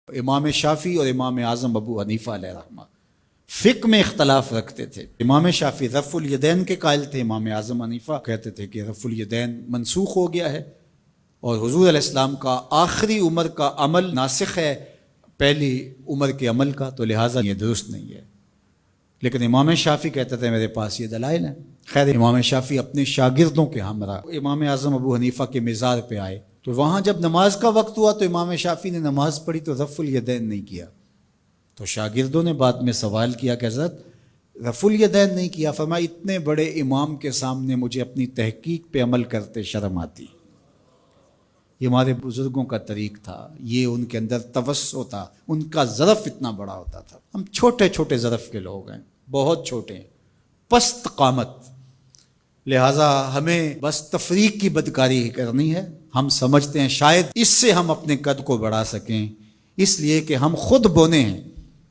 امام شافعی اور امام اعظم ابو حنیفہ علیہ رحمہ فقہ میں اختلاف رکھتے تھے۔ امام شافعی رفع الیدین کے قائل تھے، امام اعظم حنیفہ کہتے تھے کہ رفع الیدین منسوخ ہو گیا ہے اور حضور علیہ السلام کا آخری عمر کا عمل ناسخ ہے پہلی عمر کے عمل کا، تو لہٰذا یہ درست نہیں ہے۔ لیکن امام شافعی کہتے تھے میرے پاس یہ دلائل ہیں۔ خیر، امام شافعی اپنے شاگردوں کے ہمراہ امام اعظم ابو حنیفہ کے مزار پہ آئے، تو وہاں جب نماز کا وقت ہوا تو امام شافعی نے نماز پڑھی تو رفع الیدین نہیں کیا۔ تو شاگردوں نے بعد میں سوال کیا کہ حضرت رفع الیدین نہیں کیا، فرمایا اتنے بڑے امام کے سامنے مجھے اپنی تحقیق پہ عمل کرتے شرم آتی۔ یہ ہمارے بزرگوں کا طریق تھا، یہ ان کے اندر توسع تھا، ان کا ظرف اتنا بڑا ہوتا تھا۔ ہم چھوٹے چھوٹے ظرف کے لوگ ہیں، بہت چھوٹے ہیں، پست قامت، لہٰذا ہمیں بس تفریق کی بدکاری ہی کرنی ہے۔ ہم سمجھتے ہیں شاید اس سے ہم اپنے قد کو بڑھا سکیں، اس لیے کہ ہم خود بونے ہیں،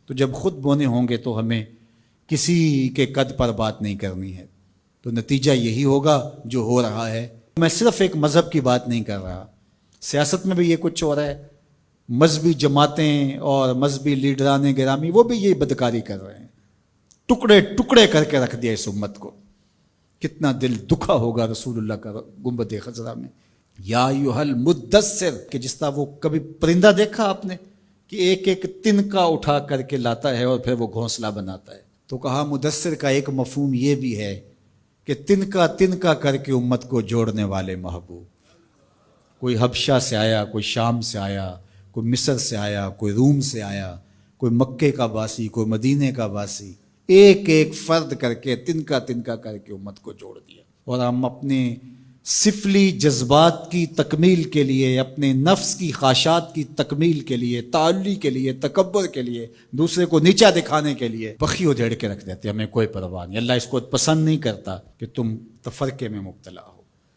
تو جب خود بونے ہوں گے تو ہمیں کسی کے قد پر بات نہیں کرنی ہے، تو نتیجہ یہی ہوگا جو ہو رہا ہے۔ میں صرف ایک مذہب کی بات نہیں کر رہا، سیاست میں بھی یہ کچھ ہو رہا ہے، مذہبی جماعتیں اور مذہبی لیڈران گرامی وہ بھی یہ بدکاری کر رہے ہیں، ٹکڑے ٹکڑے کر کے رکھ دیا اس امت کو۔ کتنا دل دکھا ہوگا رسول اللہ کا گنبد خضرا میں، یا ایھا المدثر، کہ جس طرح وہ کبھی پرندہ دیکھا آپ نے کہ ایک ایک تنکا اٹھا کر کے لاتا ہے اور پھر وہ گھونسلہ بناتا ہے، تو کہا مدثر کا ایک مفہوم یہ بھی ہے کہ تنکا تنکا کر کے امت کو جوڑنے والے محبوب۔ کوئی حبشہ سے آیا، کوئی شام سے آیا، کوئی مصر سے آیا، کوئی روم سے آیا، کوئی مکے کا باسی، کوئی مدینے کا باسی، ایک ایک فرد کر کے تنکا تنکا کر کے امت کو جوڑ دیا۔ اور ہم اپنے سفلی جذبات کی تکمیل کے لیے، اپنے نفس کی خواہشات کی تکمیل کے لیے، تعلی کے لیے، تکبر کے لیے، دوسرے کو نیچا دکھانے کے لیے بخی ادھیڑ کے رکھ دیتے، ہمیں کوئی پرواہ نہیں۔ اللہ اس کو پسند نہیں کرتا کہ تم تفرقے میں مبتلا ہو۔